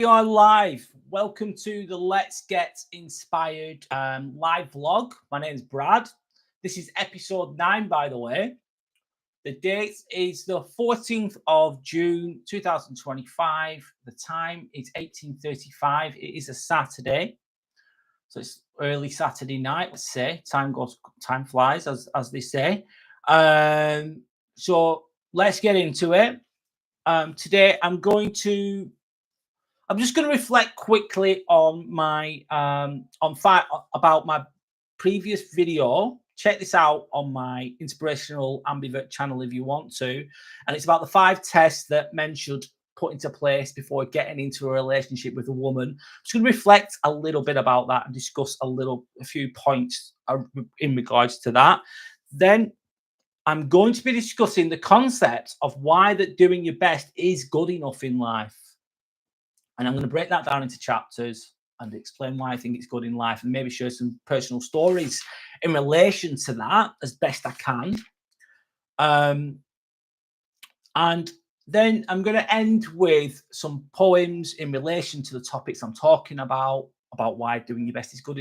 We are live. Welcome to the Let's Get Inspired live vlog. My name is Brad. This is episode 9, by the way. The date is the 14th of June 2025. The time is 18:35. It is a Saturday. So it's early Saturday night, let's say. Time flies, as they say. So let's get into it. Today I'm just going to reflect quickly on my about my previous video. Check this out on my Inspirational Ambivert channel if you want to, and it's about the 5 tests that men should put into place before getting into a relationship with a woman. I'm just going to reflect a little bit about that and discuss a few points in regards to that. Then I'm going to be discussing the concept of why that doing your best is good enough in life. And I'm going to break that down into chapters and explain why I think it's good in life, and maybe share some personal stories in relation to that as best I can. And then I'm going to end with some poems in relation to the topics I'm talking about why doing your best is good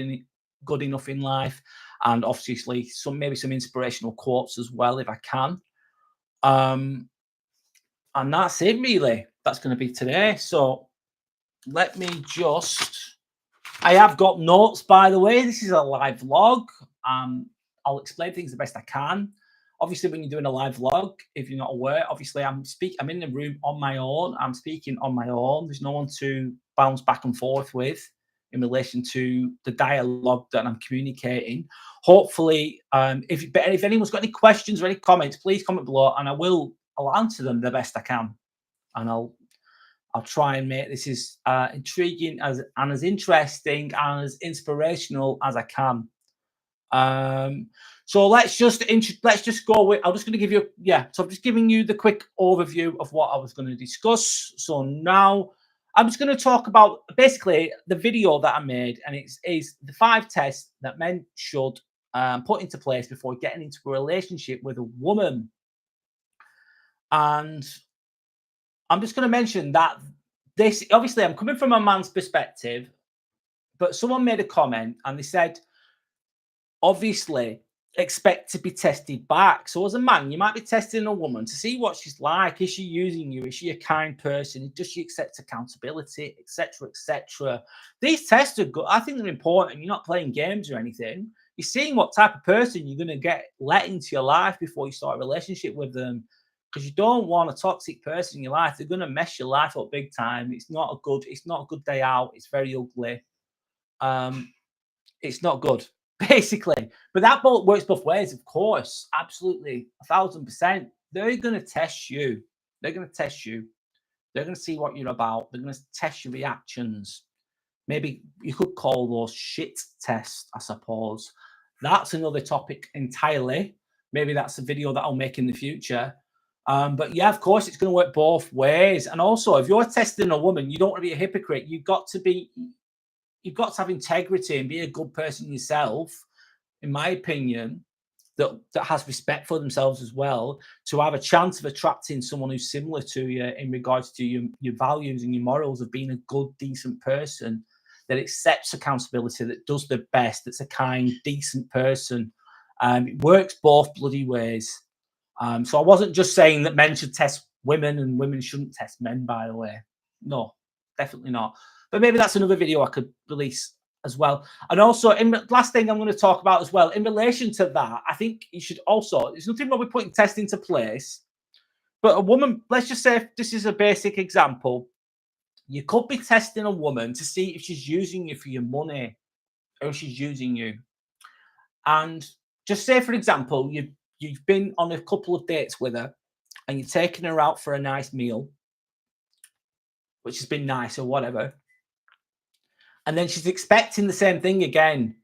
enough in life, and obviously maybe some inspirational quotes as well if I can. And that's it, really. That's going to be today. So let me I have got notes, by the way. This is a live vlog. I'll explain things the best I can. Obviously, when you're doing a live vlog, if you're not aware, obviously I'm in the room on my own. I'm speaking on my own. There's no one to bounce back and forth with in relation to the dialogue that I'm communicating. Hopefully, if anyone's got any questions or any comments, please comment below, and I'll answer them the best I can. And I'll try and make this as intriguing and as interesting and as inspirational as I can. So let's just go with. I'm just going to give you So I'm just giving you the quick overview of what I was going to discuss. So now I'm just going to talk about basically the video that I made, and it is the 5 tests that men should put into place before getting into a relationship with a woman. And I'm just going to mention that this, obviously, I'm coming from a man's perspective, but someone made a comment and they said, obviously, expect to be tested back. So as a man, you might be testing a woman to see what she's like. Is she using you? Is she a kind person? Does she accept accountability, etc., etc.? These tests are good. I think they're important. You're not playing games or anything. You're seeing what type of person you're going to get let into your life before you start a relationship with them. Because you don't want a toxic person in your life. They're going to mess your life up big time. It's not a good day out. It's very ugly. It's not good, basically. But that works both ways, of course. Absolutely, 1000%. They're going to test you. They're going to test you. They're going to see what you're about. They're going to test your reactions. Maybe you could call those shit tests, I suppose. That's another topic entirely. Maybe that's a video that I'll make in the future. But yeah, of course, it's going to work both ways. And also, if you're testing a woman, you don't want to be a hypocrite. You've got to have integrity and be a good person yourself, in my opinion, that has respect for themselves as well, to have a chance of attracting someone who's similar to you in regards to your values and your morals of being a good, decent person that accepts accountability, that does their best, that's a kind, decent person. It works both bloody ways. So I wasn't just saying that men should test women and women shouldn't test men, by the way. No, definitely not. But maybe that's another video I could release as well. And also, last thing I'm going to talk about as well, in relation to that, I think you should also, there's nothing wrong with putting tests into place. But a woman, let's just say if this is a basic example, you could be testing a woman to see if she's using you for your money or if she's using you. And just say, for example, you've been on a couple of dates with her and you're taking her out for a nice meal, which has been nice or whatever. And then she's expecting the same thing again.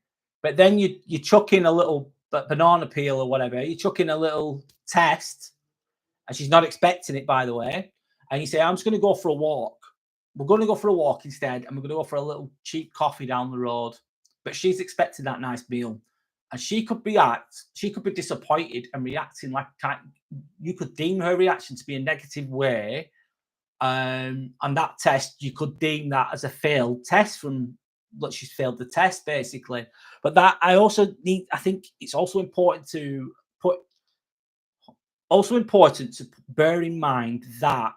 But then you chuck in a little banana peel or whatever. You chuck in a little test and she's not expecting it, by the way. And you say, I'm just going to go for a walk. We're going to go for a walk instead. And we're going to go for a little cheap coffee down the road. But she's expecting that nice meal. And she could be disappointed and reacting like you could deem her reaction to be a negative way And that test, you could deem that as a failed test from that she's failed the test, basically. But that I think it's also important to put, bear in mind that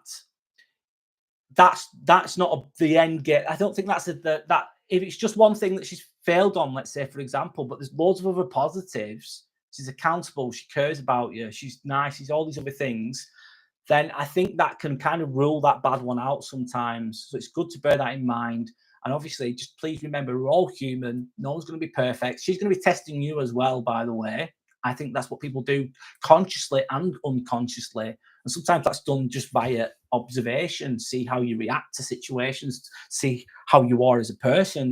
that's not the end game. I don't think that's that if it's just one thing that she's failed on, let's say, for example, but there's loads of other positives. She's accountable, she cares about you, she's nice, she's all these other things, then I think that can kind of rule that bad one out sometimes. So it's good to bear that in mind. And obviously, just please remember, we're all human. No one's going to be perfect. She's going to be testing you as well, by the way. I think that's what people do consciously and unconsciously. And sometimes that's done just via observation, see how you react to situations, see how you are as a person.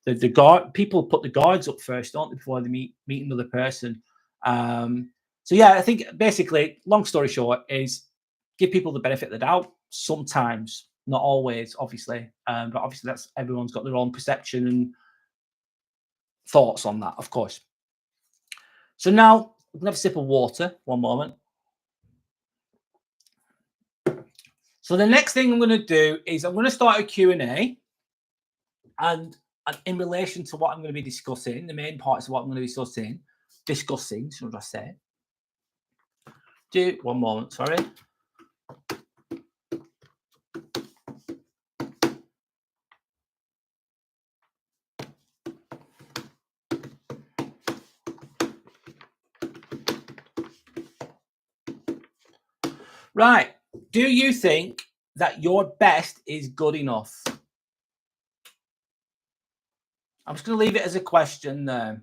The guard, people put the guards up first, don't they, before they meet another person. So yeah, I think basically, long story short, is give people the benefit of the doubt sometimes, not always, obviously. But obviously, that's everyone's got their own perception and thoughts on that, of course. So now I'm gonna have a sip of water. One moment. So the next thing I'm going to do is I'm going to start a Q&A, and in relation to what I'm going to be discussing, the main parts of what I'm going to be discussing, should I say? One moment, sorry. Right. Do you think that your best is good enough? I'm just going to leave it as a question there.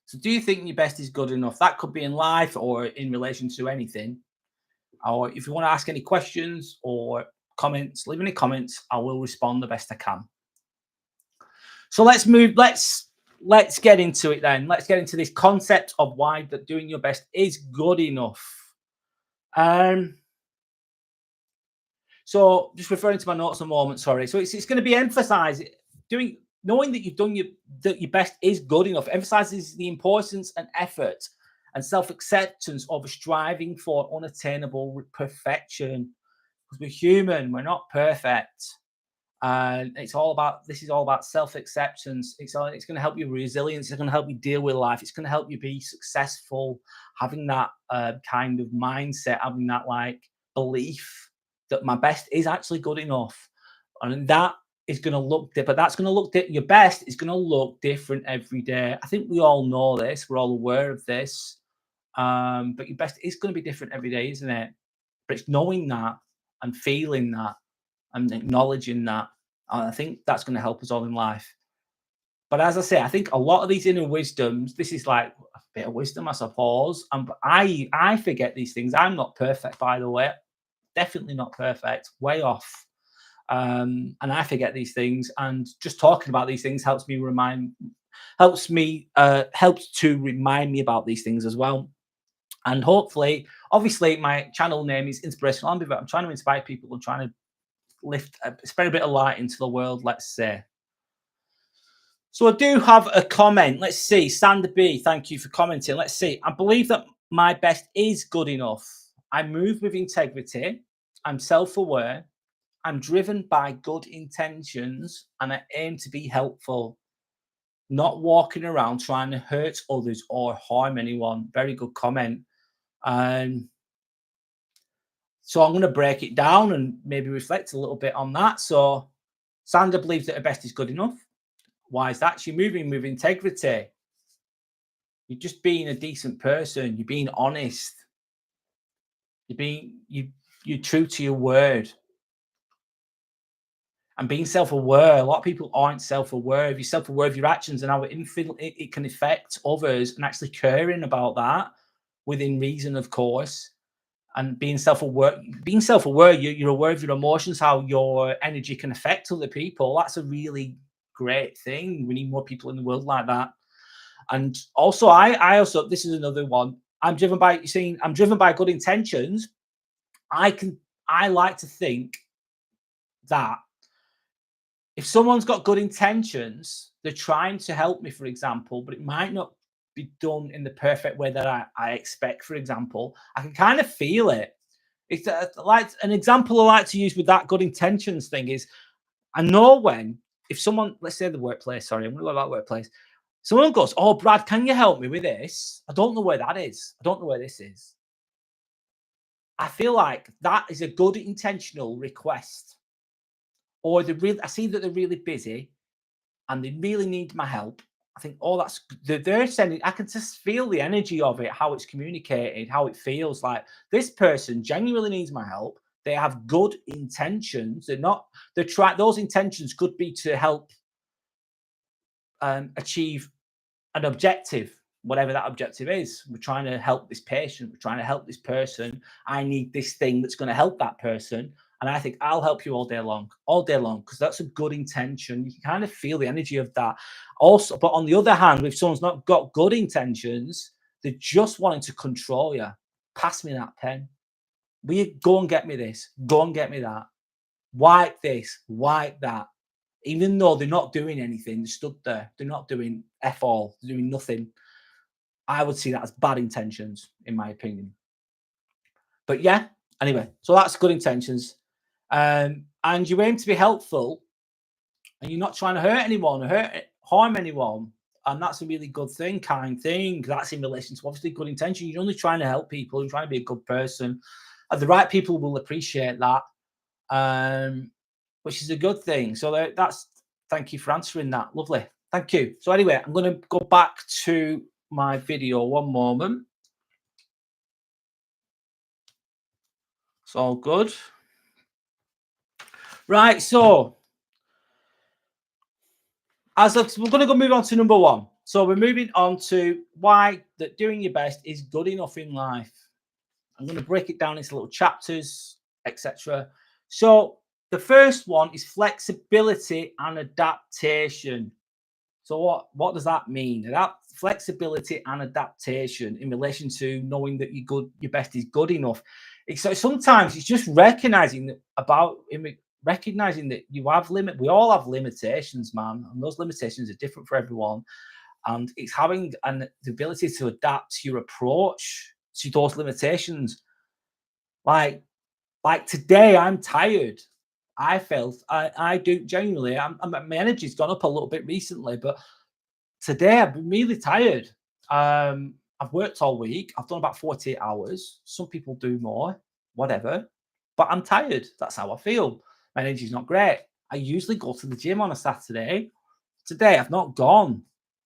So do you think your best is good enough? That could be in life or in relation to anything. Or if you want to ask any questions or comments, leave any comments. I will respond the best I can. So let's move. Let's get into it then. Let's get into this concept of why that doing your best is good enough. So just referring to my notes a moment, sorry. So it's going to be emphasized knowing that you've done your best is good enough, emphasizes the importance and effort and self-acceptance of striving for unattainable perfection. Because we're human, we're not perfect. And this is all about self-acceptance. It's going to help you resilience. It's going to help you deal with life. It's going to help you be successful, having that kind of mindset, having that like belief that my best is actually good enough. And that is going to look different, but that's going to look your best is going to look different every day. I think we all know this. We're all aware of this. But your best is going to be different every day, isn't it? But it's knowing that and feeling that and acknowledging that. And I think that's going to help us all in life. But as I say, I think a lot of these inner wisdoms, this is like a bit of wisdom, I suppose. And I forget these things. I'm not perfect, by the way. Definitely not perfect. Way off. And I forget these things. And just talking about these things helps to remind me about these things as well. And hopefully, obviously, my channel name is Inspirational. I'm trying to inspire people and trying to spread a bit of light into the world, let's say. So I do have a comment. Let's see. Sander B, thank you for commenting. Let's see. I believe that my best is good enough. I move with integrity. I'm self-aware. I'm driven by good intentions, and I aim to be helpful, not walking around trying to hurt others or harm anyone. Very good comment. So I'm going to break it down and maybe reflect a little bit on that. So Sandra believes that her best is good enough. Why is that? She's moving with integrity. You're just being a decent person. You're being honest. You're true to your word. And being self-aware. A lot of people aren't self-aware. If you're self-aware of your actions and how it can affect others, and actually caring about that within reason, of course. And being self-aware, you're aware of your emotions, how your energy can affect other people. That's a really great thing. We need more people in the world like that. And also, I also, this is another one. I'm driven by good intentions. I like to think that if someone's got good intentions, they're trying to help me, for example, but it might not be done in the perfect way that I expect, for example. I can kind of feel it. It's like an example I like to use with that good intentions thing is I know when, if someone, let's say the workplace, sorry, I'm going to go about workplace. Someone goes, oh, Brad, can you help me with this? I don't know where that is. I don't know where this is. I feel like that is a good intentional request. Or I see that they're really busy and they really need my help. I think, oh, they're sending, I can just feel the energy of it, how it's communicated, how it feels like this person genuinely needs my help. They have good intentions. Those intentions could be to help achieve an objective, whatever that objective is. We're trying to help this patient. We're trying to help this person. I need this thing that's going to help that person. And I think I'll help you all day long, because that's a good intention. You can kind of feel the energy of that. Also, but on the other hand, if someone's not got good intentions, they're just wanting to control you. Pass me that pen. Will you go and get me this? Go and get me that. Wipe this, wipe that. Even though they're not doing anything, they're stood there. They're not doing F all. They're doing nothing. I would see that as bad intentions, in my opinion. But yeah, anyway, so that's good intentions. And you aim to be helpful, and you're not trying to hurt anyone or harm anyone. And that's a really good thing, kind thing. That's in relation to obviously good intention. You're only trying to help people. You're trying to be a good person. And the right people will appreciate that, which is a good thing. So thank you for answering that. Lovely. Thank you. So anyway, I'm going to go back to my video one moment. It's all good. Right, so we're going to go move on to number one. So we're moving on to why that doing your best is good enough in life. I'm going to break it down into little chapters, etc. So the first one is flexibility and adaptation. So what does that mean? Flexibility and adaptation in relation to knowing that your best is good enough. So sometimes it's just recognizing that you have we all have limitations, man, and those limitations are different for everyone. And it's having the ability to adapt your approach to those limitations. Like today, I'm tired. I do genuinely. My energy's gone up a little bit recently, but today I've been really tired. I've worked all week. I've done about 48 hours. Some people do more, whatever. But I'm tired. That's how I feel. My energy's not great. I usually go to the gym on a Saturday. Today I've not gone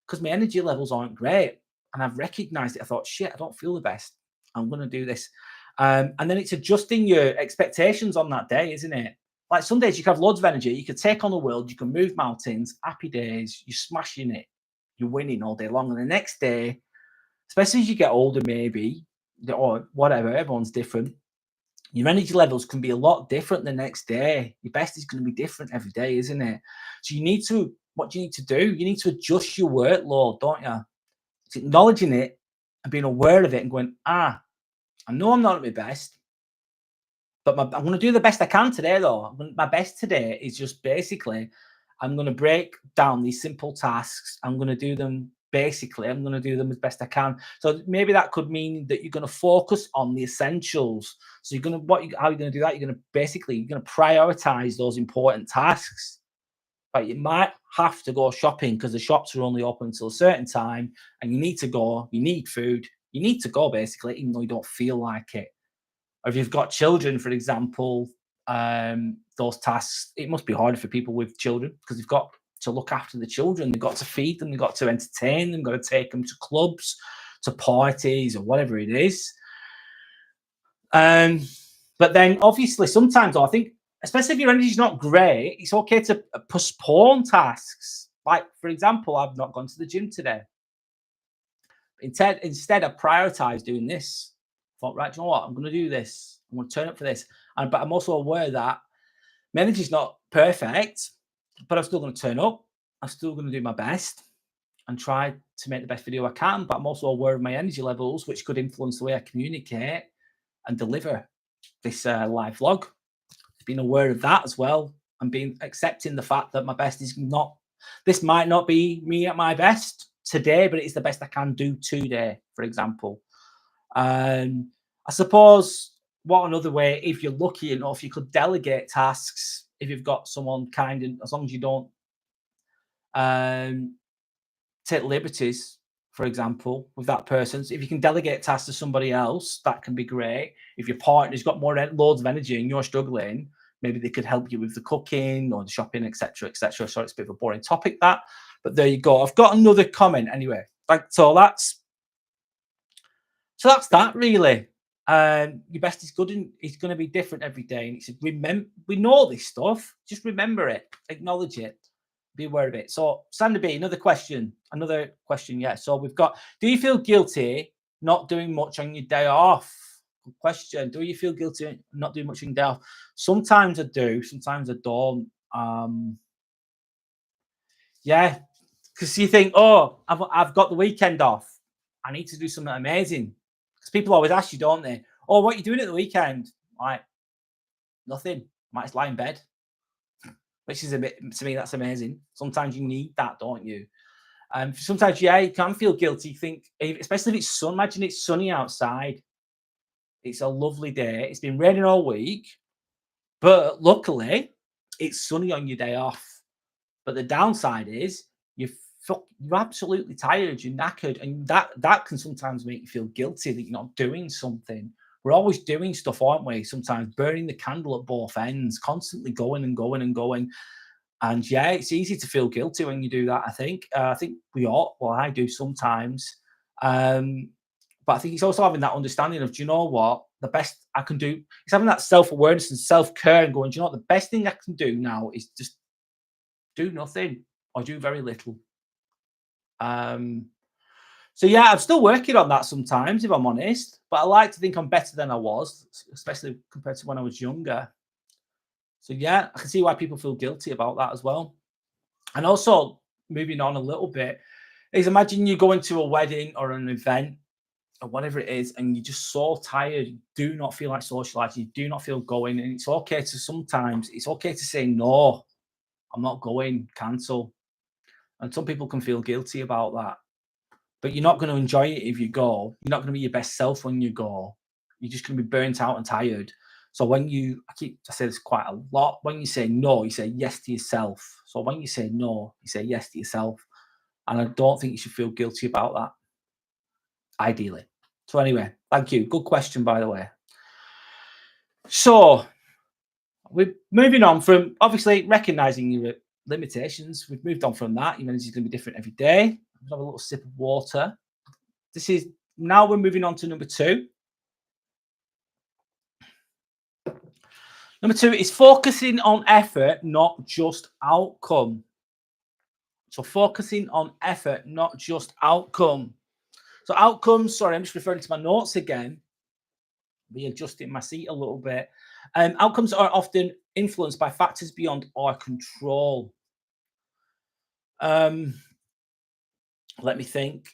because my energy levels aren't great. And I've recognized it. I thought, shit, I don't feel the best. I'm going to do this. And then it's adjusting your expectations on that day, isn't it? Like some days you can have loads of energy. You can take on the world. You can move mountains. Happy days. You're smashing it. You're winning all day long. And the next day, especially as you get older, maybe, or whatever, everyone's different. Your energy levels can be a lot different the next day. Your best is going to be different every day, isn't it? So what do you need to do? You need to adjust your workload, don't you? It's acknowledging it and being aware of it and going, I know I'm not at my best, but I'm going to do the best I can today, though. My best today is just basically, I'm going to break down these simple tasks. I'm going to do them I'm going to do them as best I can. So maybe that could mean that you're going to focus on the essentials. So how are you going to do that? You're going to prioritize those important tasks. But you might have to go shopping because the shops are only open until a certain time, and you need to go. You need food. You need to go basically, even though you don't feel like it. Or if you've got children, for example, those tasks, it must be harder for people with children because they've got to look after the children. They've got to feed them. They've got to entertain them. Got to take them to clubs, to parties, or whatever it is. But then, obviously, sometimes I think, especially if your energy's not great, it's okay to postpone tasks. Like, for example, I've not gone to the gym today. Instead, I prioritized doing this. I thought, right, do you know what? I'm going to do this. I'm going to turn up for this. But I'm also aware that my energy's not perfect, but I'm still going to turn up. I'm still going to do my best and try to make the best video I can. But I'm also aware of my energy levels, which could influence the way I communicate and deliver this live vlog. Being aware of that as well, and accepting the fact that my best is not. This might not be me at my best today, but it's the best I can do today, for example. I suppose what another way, if you're lucky enough, you could delegate tasks if you've got someone kind, and as long as you don't take liberties, for example, with that person. So if you can delegate tasks to somebody else, that can be great. If your partner's got loads of energy and you're struggling, maybe they could help you with the cooking or the shopping, etc., etc. So it's a bit of a boring topic, that, but there you go. I've got another comment anyway. So that's that really. Your best is good, and it's going to be different every day. And it's remember, we know this stuff. Just remember it, acknowledge it, be aware of it. So, Sandy B, another question. Yeah. So we've got: do you feel guilty not doing much on your day off? Good question. Do you feel guilty not doing much on your day off? Sometimes I do. Sometimes I don't. Yeah, because you think, oh, I've got the weekend off. I need to do something amazing. Because people always ask you, don't they? Oh, what are you doing at the weekend? Like, nothing. Might just lie in bed. Which is a bit, to me, that's amazing. Sometimes you need that, don't you? Sometimes, yeah, you can feel guilty. You think, especially if it's sun. Imagine it's sunny outside. It's a lovely day. It's been raining all week, but luckily, it's sunny on your day off. But the downside is you're absolutely tired, you're knackered, and that can sometimes make you feel guilty that you're not doing something. We're always doing stuff, aren't we? Sometimes burning the candle at both ends, constantly going and going and going. And yeah, it's easy to feel guilty when you do that. I think we ought. Well, I do sometimes. But I think it's also having that understanding of, do you know what? The best I can do is having that self-awareness and self-care and going, do you know what? The best thing I can do now is just do nothing or do very little. So yeah, I'm still working on that sometimes, if I'm honest, but I like to think I'm better than I was, especially compared to when I was younger. So yeah, I can see why people feel guilty about that as well. And also, moving on a little bit, is imagine you going to a wedding or an event or whatever it is, and you're just so tired, you do not feel like socializing, you do not feel going, and it's okay to say no, I'm not going, cancel. And some people can feel guilty about that. But you're not going to enjoy it if you go. You're not going to be your best self when you go. You're just going to be burnt out and tired. So when I say this quite a lot, when you say no, you say yes to yourself. So when you say no, you say yes to yourself. And I don't think you should feel guilty about that, ideally. So anyway, thank you. Good question, by the way. So we're moving on from, obviously, recognizing your limitations. We've moved on from that. Your energy is going to be different every day. I'll have a little sip of water. Now we're moving on to number 2. Number 2 is focusing on effort, not just outcome. So focusing on effort, not just outcome. So outcomes, sorry, I'm just referring to my notes again. Readjusting my seat a little bit. Outcomes are often influenced by factors beyond our control. Let me think.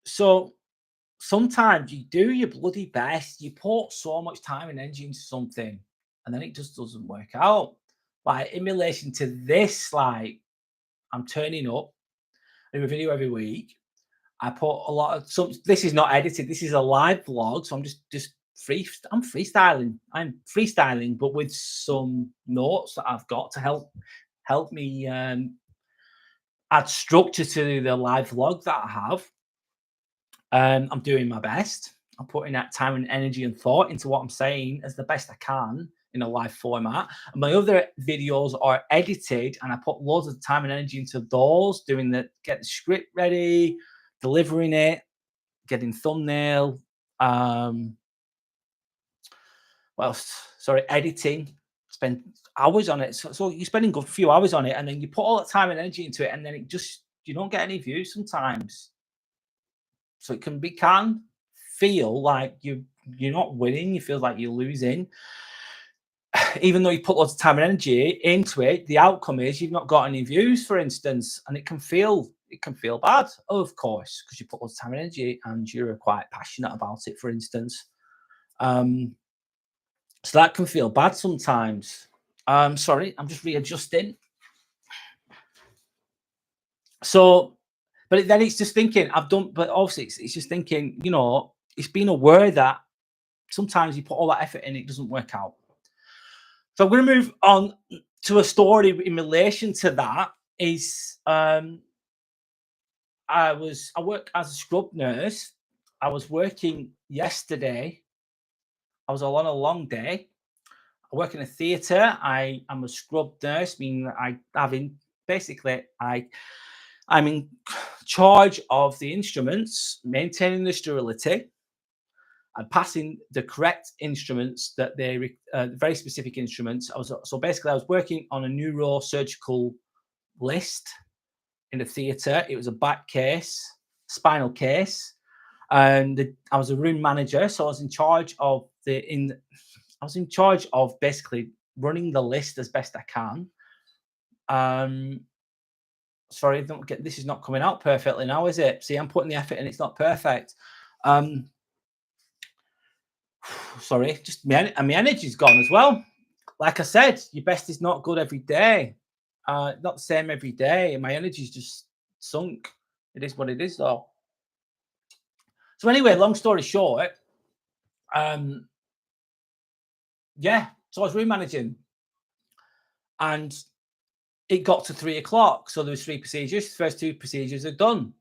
So sometimes you do your bloody best. You put so much time and energy into something, and then it just doesn't work out. Like in relation to this, like I'm turning up, I do a video every week. I put a lot of this is not edited. This is a live vlog, so I'm just I'm freestyling, but with some notes that I've got to help me add structure to the live vlog that I have. I'm doing my best. I'm putting that time and energy and thought into what I'm saying as the best I can in a live format. And my other videos are edited, and I put loads of time and energy into those, get the script ready, delivering it, getting thumbnail, editing. Spend hours on it. So you're spending a few hours on it, and then you put all that time and energy into it, and then you don't get any views sometimes. So it can feel like you're not winning. You feel like you're losing, even though you put lots of time and energy into it. The outcome is you've not got any views, for instance, and it can feel bad, of course, because you put lots of time and energy and you're quite passionate about it, for instance. So that can feel bad sometimes. Sorry, I'm just readjusting. So, but then it's just thinking but obviously it's just thinking, it's being aware that sometimes you put all that effort in, it doesn't work out. So I'm going to move on to a story in relation to that. Is I work as a scrub nurse. I was working yesterday. I was on a long day. I work in a theatre. I am a scrub nurse, meaning that I'm in charge of the instruments, maintaining the sterility, and passing the correct instruments that very specific instruments. I was working on a neurosurgical list in a theatre. It was a back case, spinal case, and I was a room manager, so I was in charge of basically running the list as best I can. Sorry, don't get this is not coming out perfectly now, is it? See, I'm putting the effort in, it's not perfect. Sorry, just my energy's gone as well. Like I said, your best is not good every day. Not the same every day, and my energy's just sunk. It is what it is, though. So anyway, long story short, yeah. So I was room managing, and it got to 3 o'clock. So there was 3 procedures. The first 2 procedures are done.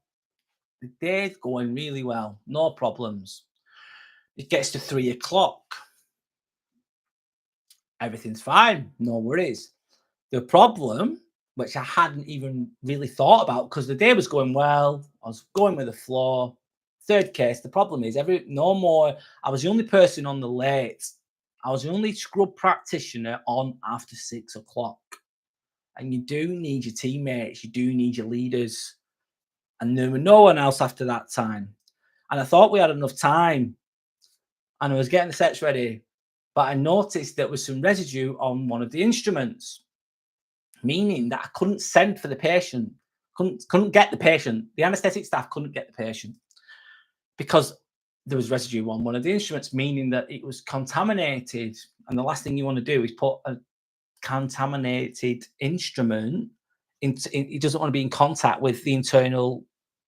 The day's going really well, no problems. It gets to 3 o'clock. Everything's fine, no worries. The problem, which I hadn't even really thought about because the day was going well, I was going with the flow. Third case, the problem is I was the only person on the late. I was the only scrub practitioner on after 6 o'clock. And you do need your teammates, you do need your leaders. And there was no one else after that time. And I thought we had enough time. And I was getting the sets ready. But I noticed there was some residue on one of the instruments, meaning that I couldn't send for the patient, couldn't get the patient. The anaesthetic staff couldn't get the patient because there was residue on one of the instruments, meaning that it was contaminated. And the last thing you want to do is put a contaminated instrument it doesn't want to be in contact with the internal.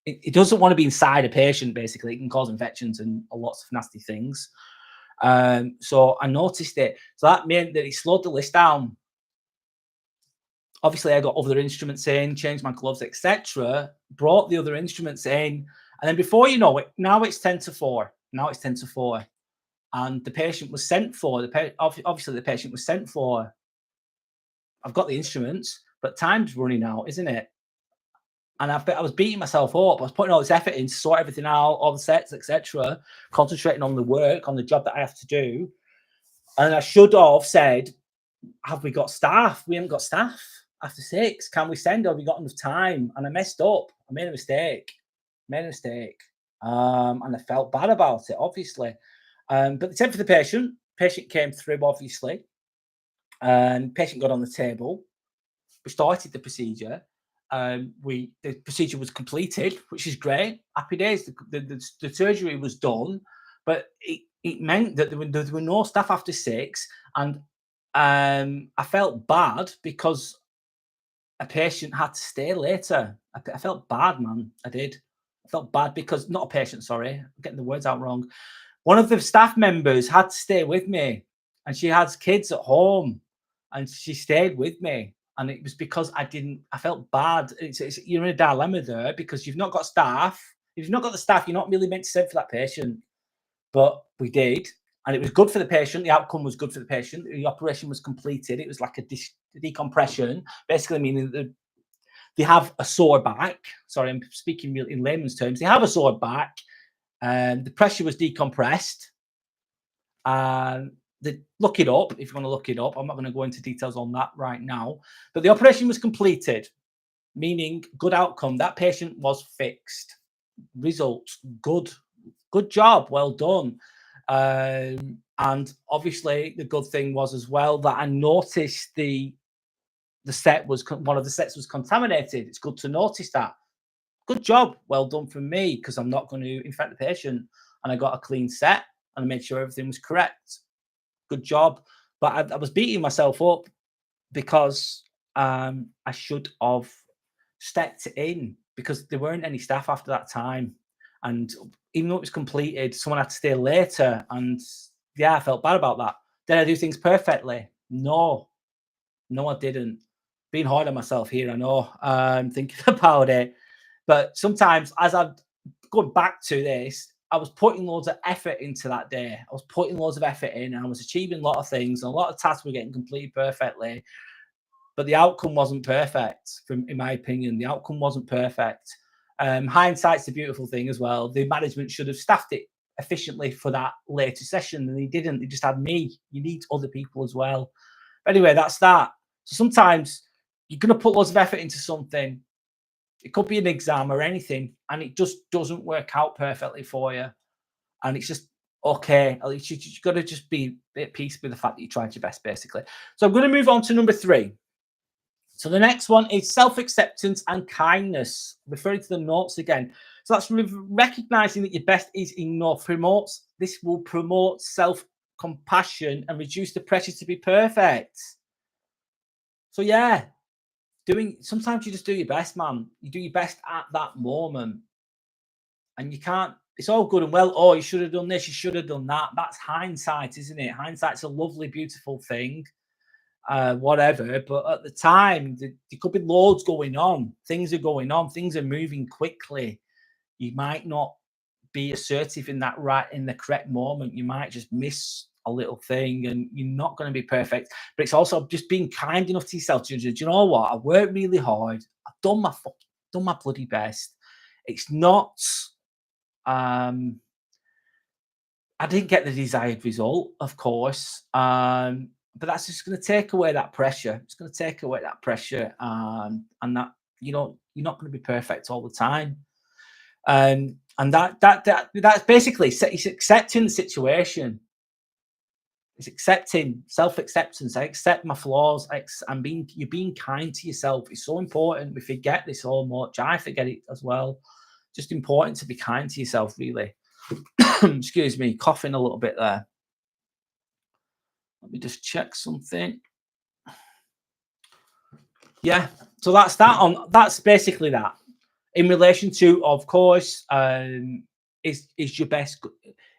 It doesn't want to be inside a patient. Basically, it can cause infections and lots of nasty things. So I noticed it. So that meant that it slowed the list down. Obviously, I got other instruments in, changed my gloves, etc. Brought the other instruments in, and then before you know it, now it's 10 to 4. Now it's 10 to 4, and the patient was sent for. Obviously, the patient was sent for. I've got the instruments, but time's running out, isn't it? And I was beating myself up. I was putting all this effort in to sort everything out, all the sets, etc., concentrating on the work, on the job that I have to do. And I should have said, have we got staff? We haven't got staff after 6. Can we send? Have we got enough time? And I messed up. I made a mistake. And I felt bad about it, obviously. But they sent for the patient. Patient came through, obviously. And patient got on the table. We started the procedure. The procedure was completed, which is great. Happy days. The surgery was done, but it meant that there were no staff after 6, and I felt bad because a patient had to stay later. I felt bad, man. I did. I felt bad because not a patient. Sorry, I'm getting the words out wrong. One of the staff members had to stay with me, and she has kids at home, and she stayed with me. And it was because I felt bad. You're in a dilemma there because you've not got staff. If you've not got the staff, you're not really meant to send for that patient. But we did. And it was good for the patient. The outcome was good for the patient. The operation was completed. It was like a decompression, basically meaning that they have a sore back. Sorry, I'm speaking in layman's terms. They have a sore back. The pressure was decompressed. And look it up if you want to look it up. I'm not going to go into details on that right now. But the operation was completed, meaning good outcome. That patient was fixed. Results, good job, well done. And obviously the good thing was as well that I noticed one of the sets was contaminated. It's good to notice that. Good job, well done from me, because I'm not going to infect the patient. And I got a clean set and I made sure everything was correct. Good job. But I was beating myself up because I should have stepped in because there weren't any staff after that time. And even though it was completed, someone had to stay later. And Yeah, I felt bad about that. Did I do things perfectly? No, no, I didn't. Being hard on myself here, I know. Thinking about it, but sometimes as I've gone back to this, I was putting loads of effort into that day. I was putting loads of effort in, and I was achieving a lot of things, and a lot of tasks were getting completed perfectly. But the outcome wasn't perfect, from in my opinion. The outcome wasn't perfect. Hindsight's a beautiful thing as well. The management should have staffed it efficiently for that later session, and they didn't. They just had me. You need other people as well. But anyway, that's that. So sometimes you're going to put lots of effort into something. It could be an exam or anything, and it just doesn't work out perfectly for you. And it's just okay. At least you've got to just be at peace with the fact that you tried your best, basically. So I'm going to move on to number 3. So the next one is self-acceptance and kindness, referring to the notes again. So that's recognizing that your best is enough. This will promote self-compassion and reduce the pressure to be perfect. So yeah, sometimes you just do your best, man. You do your best at that moment. And you can't, it's all good and well, oh, you should have done this, you should have done that. That's hindsight, isn't it? Hindsight's a lovely, beautiful thing. Whatever, but at the time there could be loads going on. Things are going on, things are moving quickly. You might not be assertive in the correct moment. You might just miss a little thing, and you're not going to be perfect. But it's also just being kind enough to yourself to, do you know what, I worked really hard, I've done my bloody best. It's not I didn't get the desired result, of course, but that's just going to take away that pressure. It's going to take away that pressure, and that you're not going to be perfect all the time. And that's basically it's accepting the situation. It's accepting self-acceptance. I accept my flaws. You're being kind to yourself. It's so important. We forget this so much. I forget it as well. Just important to be kind to yourself, really. Excuse me, coughing a little bit there. Let me just check something. Yeah, so that's basically that. In relation to, of course, is your best.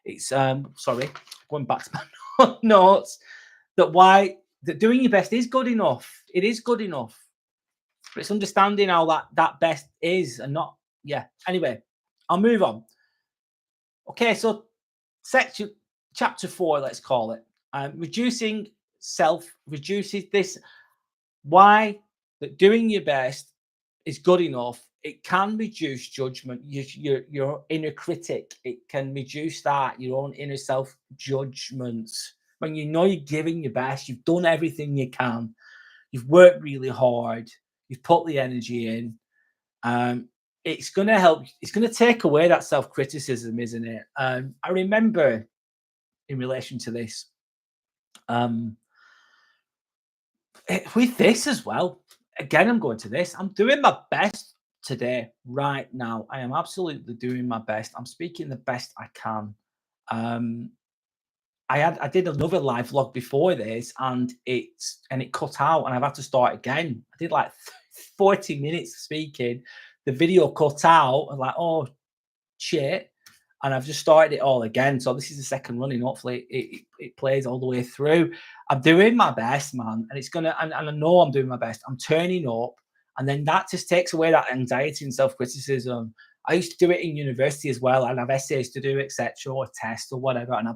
It's sorry, going back to my notes. That doing your best is good enough. It is good enough, but it's understanding how that best is, and not, yeah. Anyway, I'll move on. Okay, so chapter 4, let's call it. Reduces this. Why that doing your best is good enough. It can reduce judgment, your inner critic. It can reduce your own inner self-judgment. When you know you're giving your best, you've done everything you can, you've worked really hard, you've put the energy in. It's going to help. It's going to take away that self-criticism, isn't it? I remember in relation to this, with this as well. Again, I'm going to this. I'm doing my best today, right now. I am absolutely doing my best. I'm speaking the best I can. I did another live vlog before this, and it cut out, and I've had to start again. I did like 40 minutes of speaking. The video cut out. I'm like, oh shit. And I've just started it all again. So this is the second running. Hopefully it plays all the way through. I'm doing my best, man. And it's gonna, and I know I'm doing my best. I'm turning up. And then that just takes away that anxiety and self-criticism. I used to do it in university as well. I'd have essays to do, etc., or tests or whatever. And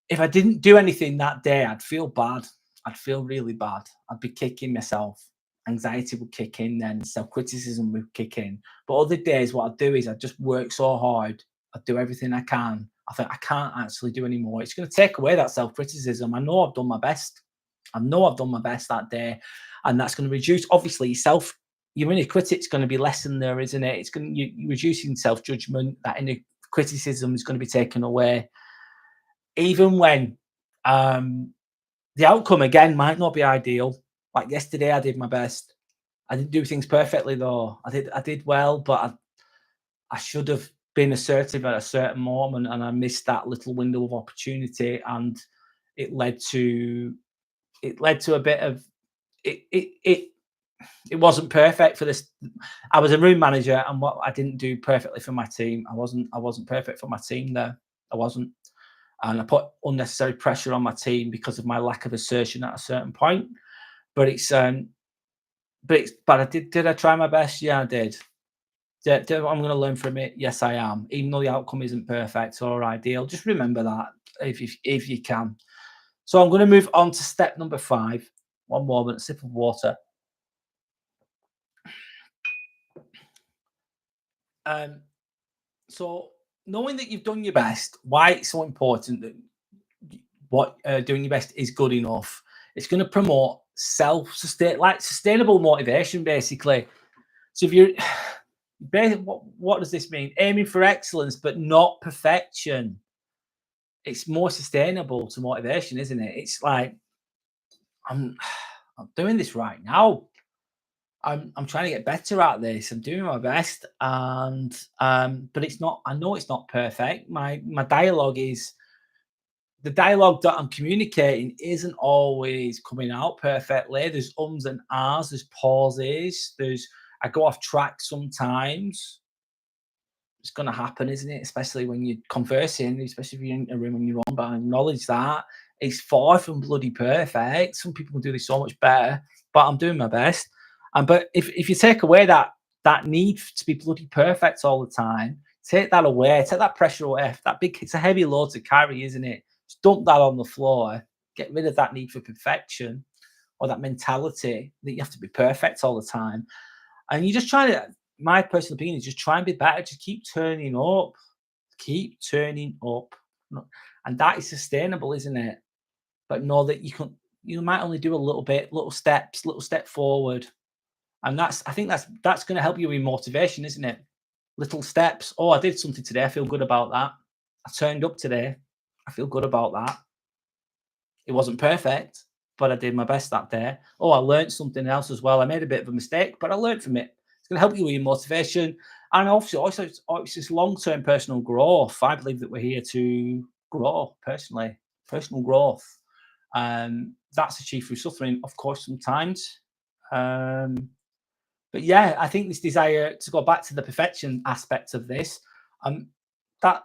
if I didn't do anything that day, I'd feel bad. I'd feel really bad. I'd be kicking myself. Anxiety would kick in, then self-criticism would kick in. But other days, what I'd do is I'd just work so hard. I'd do everything I can. I think I can't actually do anymore. It's going to take away that self-criticism. I know I've done my best. I know I've done my best that day. And that's going to reduce, obviously, your inner critic's going to be less than there, isn't it? It's going to, you're reducing self-judgment. That inner criticism is going to be taken away. Even when the outcome, again, might not be ideal. Like yesterday, I did my best. I didn't do things perfectly, though. I did well, but I should have been assertive at a certain moment, and I missed that little window of opportunity, and it led to a bit of it wasn't perfect for this. I was a room manager, and what I didn't do perfectly for my team. I wasn't perfect for my team there. I wasn't. and I put unnecessary pressure on my team because of my lack of assertion at a certain point. But but I did I try my best? Yeah, I did. I'm going to learn from it. Yes, I am. Even though the outcome isn't perfect or ideal, just remember that if you can. So I'm going to move on to step number 5. One moment, sip of water. So knowing that you've done your best, why it's so important that what doing your best is good enough. It's going to promote sustainable motivation, basically. So if you're what does this mean? Aiming for excellence, but not perfection. It's more sustainable to motivation, isn't it? It's like I'm I'm doing this right now. I'm trying to get better at this. I'm doing my best, and but it's not. I know it's not perfect. My dialogue is the dialogue that I'm communicating isn't always coming out perfectly. There's ums and ahs. There's pauses. I go off track sometimes. It's going to happen, isn't it? Especially when you're conversing, especially if you're in a room on your own. But I acknowledge that it's far from bloody perfect. Some people can do this so much better, but I'm doing my best. And but if you take away that need to be bloody perfect all the time, take that away, take that pressure away. That big, it's a heavy load to carry, isn't it? Just dump that on the floor. Get rid of that need for perfection or that mentality that you have to be perfect all the time. And you just try to, my personal opinion is just try and be better. Just keep turning up. Keep turning up. And that is sustainable, isn't it? But know that you might only do a little bit, little step forward. And I think that's going to help you with motivation, isn't it? Little steps. Oh, I did something today. I feel good about that. I turned up today. I feel good about that. It wasn't perfect, but I did my best that day. Oh, I learned something else as well. I made a bit of a mistake, but I learned from it. It's going to help you with your motivation. And also it's this long-term personal growth. I believe that we're here to grow personally, personal growth. That's achieved through suffering, of course, sometimes. But yeah, I think this desire to go back to the perfection aspect of this, that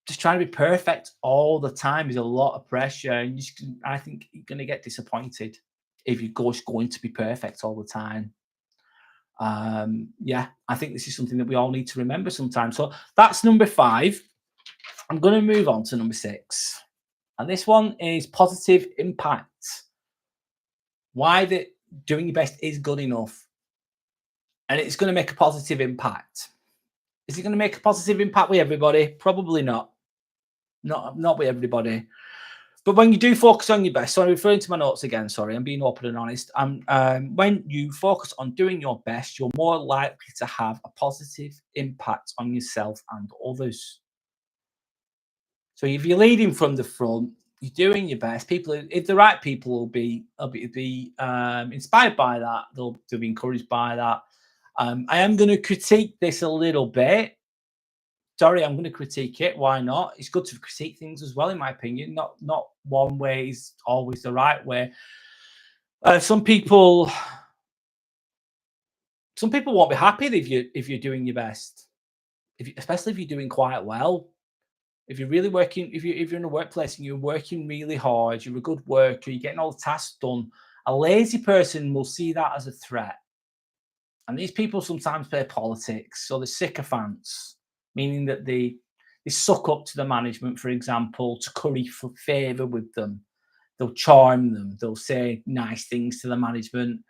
just trying to be perfect all the time is a lot of pressure. And I think you're going to get disappointed if you're just going to be perfect all the time. Yeah, I think this is something that we all need to remember sometimes. So that's number 5. I'm going to move on to number 6. And this one is positive impact. Why that doing your best is good enough. And it's going to make a positive impact. Is it going to make a positive impact with everybody? Probably not. Not with everybody. But when you do focus on your best, so I'm referring to my notes again, sorry, I'm being open and honest. When you focus on doing your best, you're more likely to have a positive impact on yourself and others. So if you're leading from the front, you're doing your best. If the right people will be inspired by that, they'll be encouraged by that. I am going to critique this a little bit. Sorry, I'm going to critique it. Why not? It's good to critique things as well, in my opinion. Not one way is always the right way. Some people won't be happy if you're doing your best, especially if you're doing quite well. If you're really working, if you're in a workplace and you're working really hard, you're a good worker, you're getting all the tasks done. A lazy person will see that as a threat. And these people sometimes play politics, so they're sycophants, meaning that they suck up to the management, for example, to curry for favour with them. They'll charm them. They'll say nice things to the management.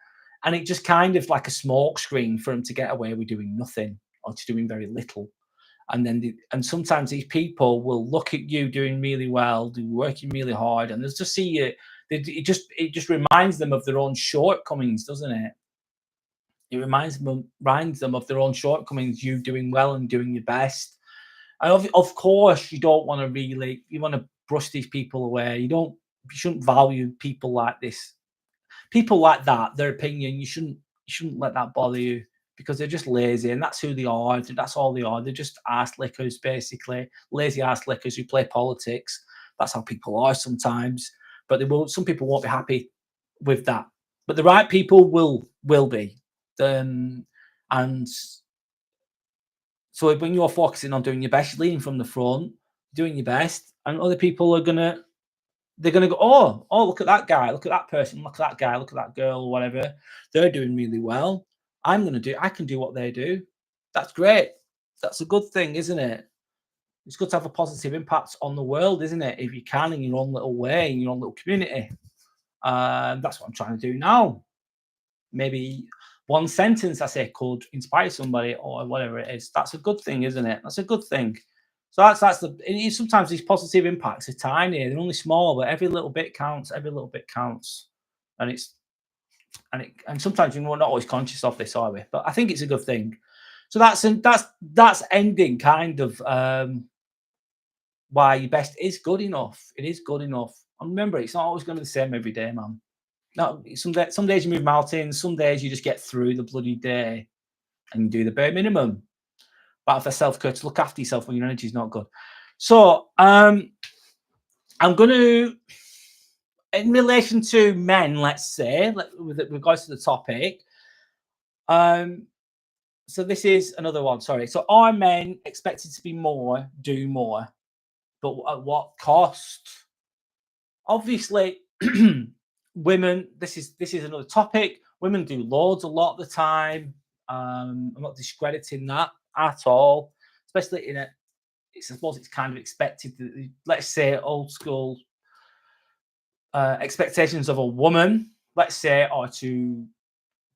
And it just kind of like a smoke screen for them to get away with doing nothing or to doing very little. And sometimes these people will look at you doing really well, working really hard, and they'll just see you. It just reminds them of their own shortcomings, doesn't it? It reminds them of their own shortcomings, you doing well and doing your best. And of course, you don't want to you want to brush these people away. You shouldn't value people like this. People like that, their opinion, you shouldn't let that bother you because they're just lazy and that's who they are. That's all they are. They're just ass lickers, basically. Lazy ass lickers who play politics. That's how people are sometimes. But some people won't be happy with that. But the right people will be. And so when you're focusing on doing your best, leading from the front, doing your best, and other people are gonna they're gonna go, oh, look at that guy, look at that person, look at that guy, look at that girl, or whatever. They're doing really well. I can do what they do. That's great. That's a good thing, isn't it? It's good to have a positive impact on the world, isn't it? If you can, in your own little way, in your own little community. That's what I'm trying to do now. Maybe one sentence I say could inspire somebody or whatever it is. That's a good thing, isn't it? That's a good thing. So that's the. Sometimes these positive impacts are tiny. They're only small, but every little bit counts. Every little bit counts, and and sometimes we're not always conscious of this, are we? But I think it's a good thing. So that's ending kind of why your best is good enough. It is good enough. And remember, it's not always going to be the same every day, man. No, some days you move mountains, some days you just get through the bloody day and you do the bare minimum. But for self-care, to look after yourself when your energy is not good. So I'm going to, in relation to men, let's say, with regards to the topic, so this is another one, sorry. So are men expected to be more, do more, but at what cost? Obviously, women, this is another topic. Women do loads a lot of the time. I'm not discrediting that at all, especially in I suppose it's kind of expected that, let's say, old school expectations of a woman, let's say, are to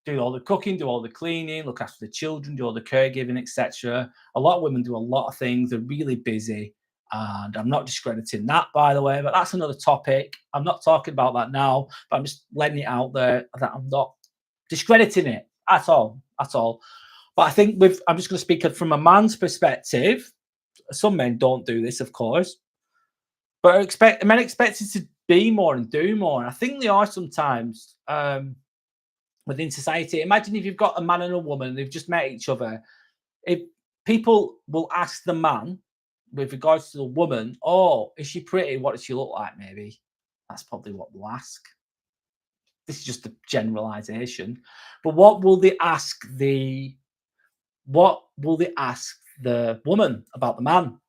do all the cooking, do all the cleaning, look after the children, do all the caregiving, etc. A lot of women do a lot of things. They're really busy. And I'm not discrediting that, by the way, but that's another topic. I'm not talking about that now, but I'm just letting it out there that I'm not discrediting it at all, at all. But I think I'm just going to speak from a man's perspective. Some men don't do this, of course, but men expected to be more and do more. And I think they are sometimes within society. Imagine if you've got a man and a woman, they've just met each other. If people will ask the man with regards to the woman, oh, is she pretty? What does she look like? Maybe that's probably what they'll ask. This is just a generalization. But what will they ask the woman about the man?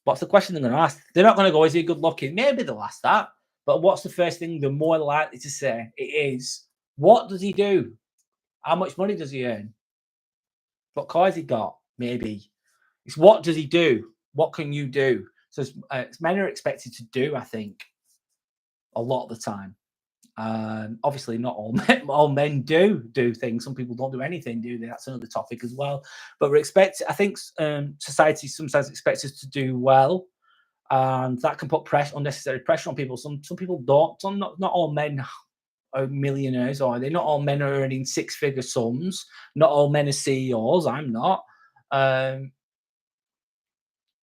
What's the question they're going to ask? They're not going to go, is he good looking? Maybe they'll ask that. But what's the first thing they're more likely to say? It is, what does he do? How much money does he earn? What car has he got? Maybe. It's what does he do? What can you do? So men are expected to do, I think, a lot of the time. Obviously, not all men do things. Some people don't do anything, do they? That's another topic as well. But I think society sometimes expects us to do well, and that can put unnecessary pressure on people. Some people don't. Not all men are millionaires, are they? Not all men are earning six-figure sums. Not all men are CEOs. I'm not.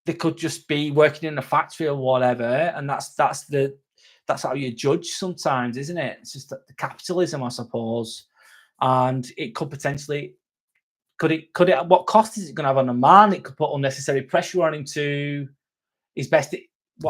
They could just be working in a factory or whatever, and that's how you judge sometimes, isn't it? It's just the capitalism, I suppose, and it could potentially what cost is it going to have on a man? It could put unnecessary pressure on him to his best.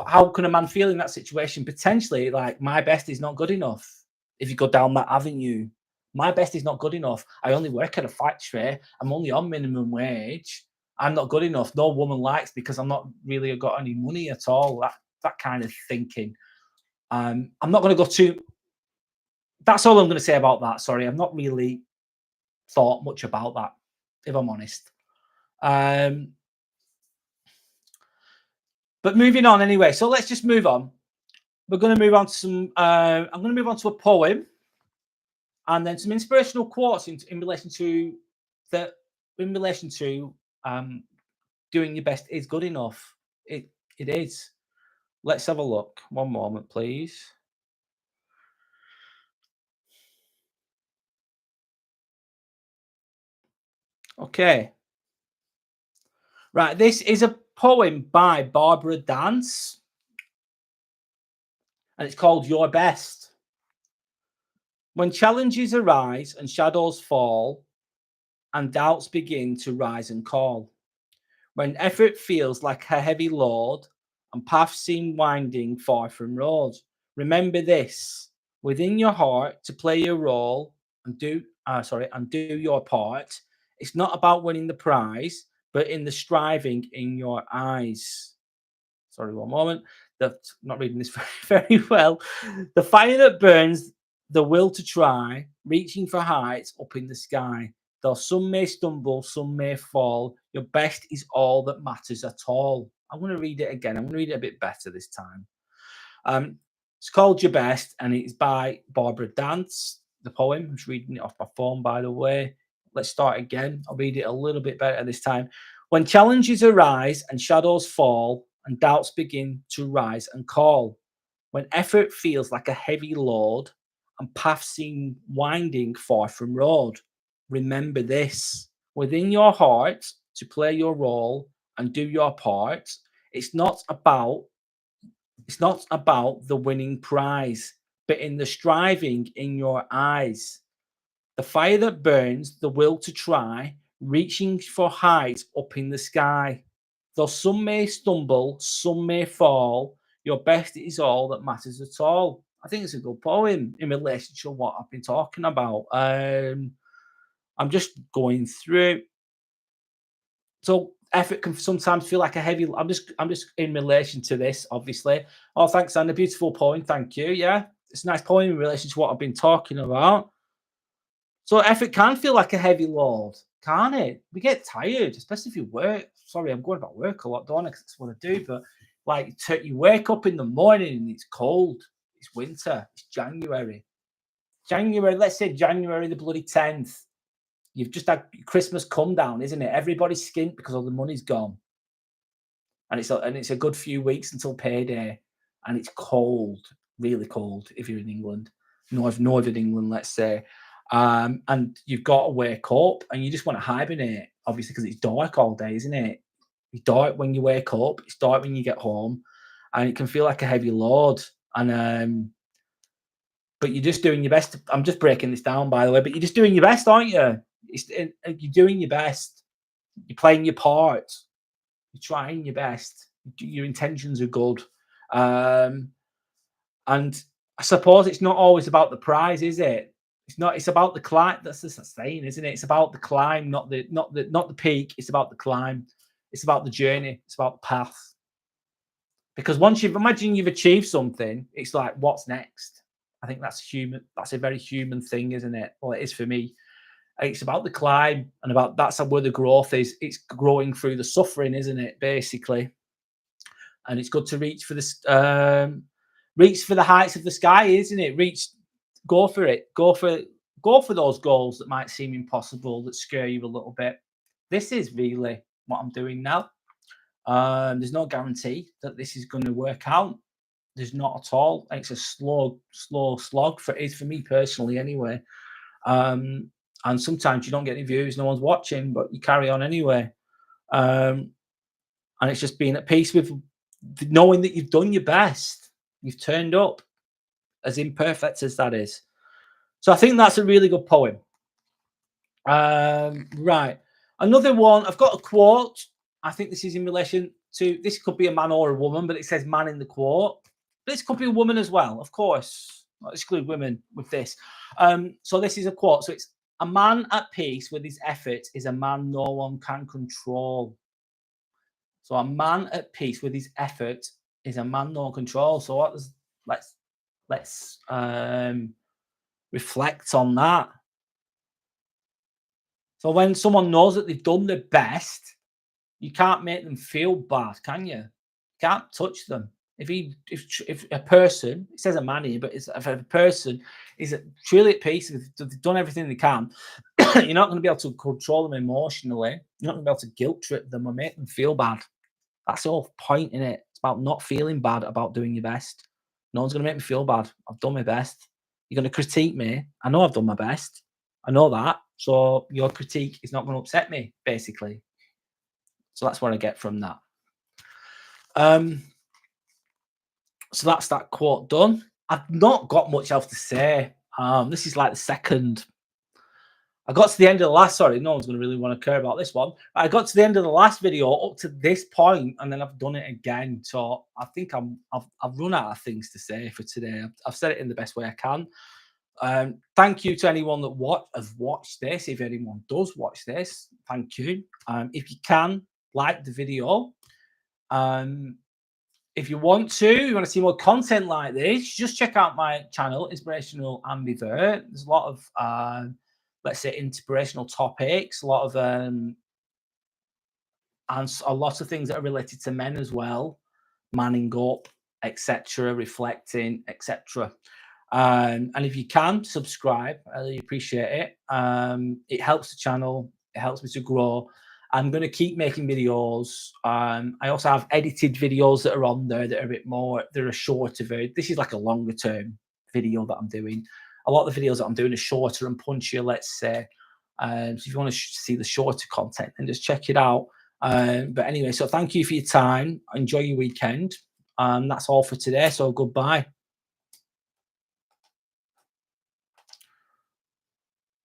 How can a man feel in that situation? Potentially, like, my best is not good enough. If you go down that avenue, my best is not good enough. I only work at a factory. I'm only on minimum wage. I'm not good enough. No woman likes because I'm not really got any money at all. That kind of thinking. I'm not going to go too. That's all I'm going to say about that. Sorry, I've not really thought much about that, if I'm honest. But moving on anyway. So let's just move on. We're going to move on to some. I'm going to move on to a poem, and then some inspirational quotes in relation to doing your best is good enough. It is. Let's have a look. One moment, please. Okay. Right. This is a poem by Barbara Dance, and it's called Your Best. When challenges arise and shadows fall, and doubts begin to rise and call, when effort feels like a heavy load and paths seem winding far from road, remember this: within your heart to play your role and do your part. It's not about winning the prize, but in the striving in your eyes. Sorry, one moment. That's not reading this very, very well. The fire that burns the will to try, reaching for heights up in the sky. Though some may stumble, some may fall, your best is all that matters at all. I'm going to read it again. I'm going to read it a bit better this time. It's called Your Best, and it's by Barbara Dance, the poem. I'm just reading it off my phone, by the way. Let's start again. I'll read it a little bit better this time. When challenges arise and shadows fall, and doubts begin to rise and call, when effort feels like a heavy load, and paths seem winding far from road, remember this: within your heart, to play your role and do your part. It's not about the winning prize, but in the striving in your eyes. The fire that burns the will to try, reaching for heights up in the sky. Though some may stumble, some may fall, your best is all that matters at all. I think it's a good poem in relation to what I've been talking about. I'm just going through. So effort can sometimes feel like a heavy. I'm just in relation to this, obviously. Oh, thanks, Anna. Beautiful poem. Thank you. Yeah, it's a nice poem in relation to what I've been talking about. So effort can feel like a heavy load, can't it? We get tired, especially if you work. Sorry, I'm going about work a lot, don't I? Because that's what I do. But like, you wake up in the morning and it's cold. It's winter. It's January. Let's say January the bloody 10th. You've just had Christmas come down, isn't it? Everybody's skint because all the money's gone. And it's a good few weeks until payday. And it's cold, really cold if you're in England. Northern England, let's say. And you've got to wake up and you just want to hibernate, obviously, because it's dark all day, isn't it? It's dark when you wake up, it's dark when you get home, and it can feel like a heavy load. And but you're just doing your best. I'm just breaking this down, by the way, but you're just doing your best, aren't you? You're doing your best. You're playing your part. You're trying your best. Your intentions are good. And I suppose it's not always about the prize, is it? It's not. It's about the climb. That's the saying, isn't it? It's about the climb, not the peak. It's about the climb. It's about the journey. It's about the path. Because once you've achieved something, it's like, what's next? I think that's human. That's a very human thing, isn't it? Well, it is for me. It's about the climb, and that's where the growth is. It's growing through the suffering, isn't it? Basically, and it's good to reach for the heights of the sky, isn't it? Go for it. Go for those goals that might seem impossible, that scare you a little bit. This is really what I'm doing now. There's no guarantee that this is going to work out. There's not at all. It's a slow slog for me personally, anyway. And sometimes you don't get any views, no one's watching, but you carry on anyway. And it's just being at peace with knowing that you've done your best. You've turned up, as imperfect as that is. So I think that's a really good poem. Right. Another one, I've got a quote. I think this is in relation to, this could be a man or a woman, but it says man in the quote. This could be a woman as well, of course. Not exclude women with this. So this is a quote. So it's, a man at peace with his effort is a man no one can control. So a man at peace with his effort is a man no one control. So let's reflect on that. So when someone knows that they've done their best, you can't make them feel bad, can you? You can't touch them. If a person, it says a man here, but if a person is truly at peace, they've done everything they can, you're not going to be able to control them emotionally. You're not going to be able to guilt trip them or make them feel bad. That's the whole point in it. It's about not feeling bad about doing your best. No one's going to make me feel bad. I've done my best. You're going to critique me. I know I've done my best. I know that. So your critique is not going to upset me, basically. So that's what I get from that. So that's that quote done. I've not got much else to say. This is like the second. I got to the end of the last. Sorry, no one's going to really want to care about this one. I got to the end of the last video up to this point, and then I've done it again. So I think I've run out of things to say for today. I've said it in the best way I can. Thank you to anyone that has watched this. If anyone does watch this, thank you. If you can, like the video. if you want to see more content like this, just check out my channel, Inspirational and Bedt. There's a lot of, let's say, inspirational topics, a lot of, and a lot of things that are related to men as well, manning up, etc., reflecting, etc. And if you can subscribe, I really appreciate it. It helps the channel, it helps me to grow. I'm going to keep making videos. I also have edited videos that are on there that are a bit more, they're a shorter video. This is like a longer term video that I'm doing. A lot of the videos that I'm doing are shorter and punchier, let's say. So if you want to see the shorter content, then just check it out. But anyway, so thank you for your time. Enjoy your weekend. That's all for today. So goodbye.